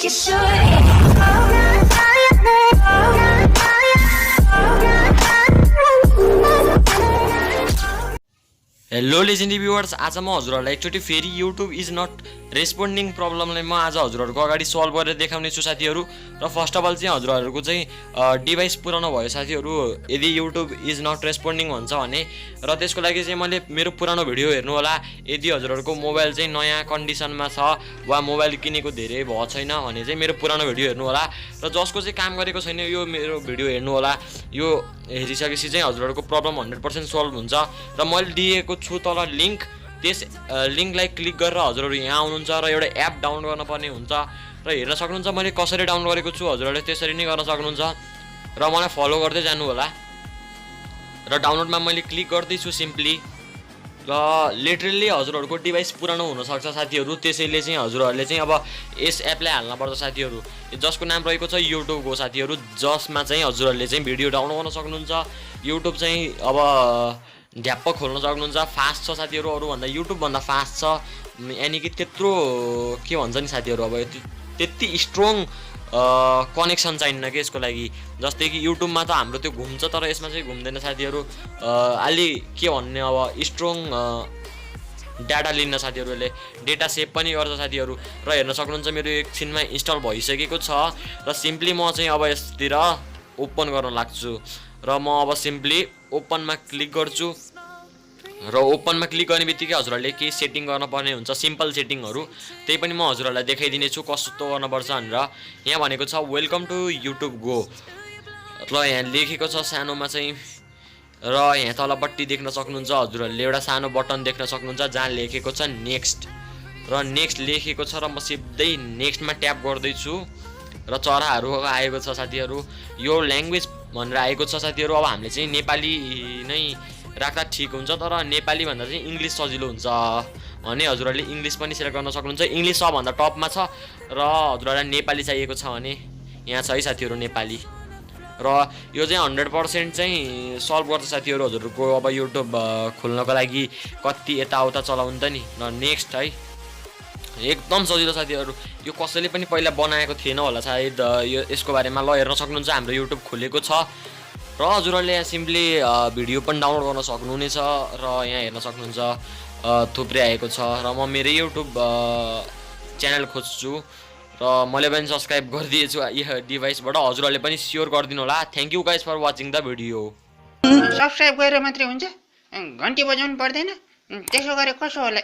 think you should. Hello legendary viewers, आज म हजुरहरूलाई एकचोटि फेरि युट्युब इज नट रेस्पोन्डिङ प्रब्लमलाई म आज हजुरहरूको अगाडि सल्भ गरेर देखाउने छु साथीहरू। र फर्स्ट अफ अल चाहिँ हजुरहरूको चाहिँ डिभाइस पुरानो भयो साथीहरू, यदि युट्युब इज नट रेस्पोन्डिङ भन्छ भने। र त्यसको लागि चाहिँ मैले मेरो पुरानो भिडियो हेर्नु होला। यदि हजुरहरूको मोबाइल चाहिँ नयाँ कन्डिसनमा छ वा मोबाइल किनेको धेरै भएको छैन भने चाहिँ मेरो पुरानो भिडियो हेर्नु होला। र जसको चाहिँ काम गरेको छैन यो मेरो भिडियो हेर्नु होला। यो हेरिसकेपछि चाहिँ हजुरहरूको प्रब्लम 100% सल्भ हुन्छ। र मैले दिएको छु तल लिङ्क, त्यस लिङ्कलाई क्लिक गरेर हजुरहरू यहाँ आउनुहुन्छ र एउटा एप डाउनलोड गर्न पर्ने हुन्छ र हेर्न सक्नुहुन्छ मैले कसरी डाउनलोड गरेको छु। हजुरहरूले त्यसरी नै गर्न सक्नुहुन्छ र मलाई फलो गर्दै जानु होला। र डाउनलोडमा मैले क्लिक गर्दैछु सिम्पली। र लिटरली हजुरहरूको डिभाइस पुरानो हुनसक्छ साथीहरू, त्यसैले चाहिँ हजुरहरूले चाहिँ अब यस एपलाई हाल्नुपर्छ साथीहरू, जसको नाम रहेको छ युट्युब हो साथीहरू, जसमा चाहिँ हजुरहरूले चाहिँ भिडियो डाउनलोड गर्न सक्नुहुन्छ। युट्युब चाहिँ अब ढ्याप्प खोल्न सक्नुहुन्छ। फास्ट छ साथीहरू, अरूभन्दा युट्युबभन्दा फास्ट छ। यानि कि त्यत्रो के भन्छ नि साथीहरू, अब त्यति स्ट्रङ कनेक्सन चाहिन्न कि यसको लागि। जस्तै कि युट्युबमा त हाम्रो त्यो घुम्छ तर यसमा चाहिँ घुम्दैन साथीहरू। अलि के भन्ने, अब स्ट्रङ डाटा लिन्न साथीहरू, यसले डेटा सेभ पनि गर्छ साथीहरू। र हेर्न सक्नुहुन्छ मेरो एकछिनमा इन्स्टल भइसकेको छ। र सिम्पली म चाहिँ अब यसतिर ओपन गर्न लाग्छु र म अब सिम्पली ओपनमा क्लिक गर्छु। र ओपनमा क्लिक गर्ने बित्तिकै हजुरहरूले केही सेटिङ गर्न पर्ने हुन्छ, सिम्पल सेटिङहरू, त्यही पनि म हजुरहरूलाई देखाइदिनेछु कस्तो गर्नुपर्छ भनेर। यहाँ भनेको छ वेलकम टु युट्युब गो, र यहाँ लेखेको छ सानोमा चाहिँ। र यहाँ तलपट्टि देख्न सक्नुहुन्छ हजुरहरूले एउटा सानो बटन देख्न सक्नुहुन्छ जहाँ लेखेको छ नेक्स्ट, र नेक्स्ट लेखेको छ। र म सिधै नेक्स्टमा ट्याप गर्दैछु र चराहरू आएको छ साथीहरू। यो ल्याङ्ग्वेज भनेर आएको छ साथीहरू। अब हामीले चाहिँ नेपाली नै राख्दा ठिक हुन्छ, तर नेपाली भन्दा चाहिँ इङ्ग्लिस सजिलो हुन्छ भने हजुरहरूले इङ्ग्लिस पनि सेलेक्ट गर्न सक्नुहुन्छ। इङ्ग्लिस सबभन्दा टपमा छ र हजुरहरूलाई नेपाली चाहिएको छ भने यहाँ छ है साथीहरू नेपाली। र यो चाहिँ 100% चाहिँ सल्भ गर्छ साथीहरू हजुरहरूको अब युट्युब खोल्नको लागि कति यताउता चलाउनु त नि। र नेक्स्ट है, एकदम सजिलो साथीहरू। यो कसैले पनि पहिला बनाएको थिएन होला सायद यो यसको बारेमा। ल हेर्न सक्नुहुन्छ हाम्रो युट्युब खोलेको छ र हजुरहरूले यहाँ सिम्पली भिडियो पनि डाउनलोड गर्न सक्नुहुनेछ। र यहाँ हेर्न सक्नुहुन्छ थुप्रै आएको छ। र म मेरै युट्युब च्यानल खोज्छु र मैले पनि सब्सक्राइब गरिदिएछु यो डिभाइसबाट। हजुरहरूले पनि स्योर गरिदिनु होला। Thank you guys for watching the video. Subscribe गरेर मात्रै हुन्छ, घन्टी बजाउनु पर्दैन? त्यसो गरे कसो होला?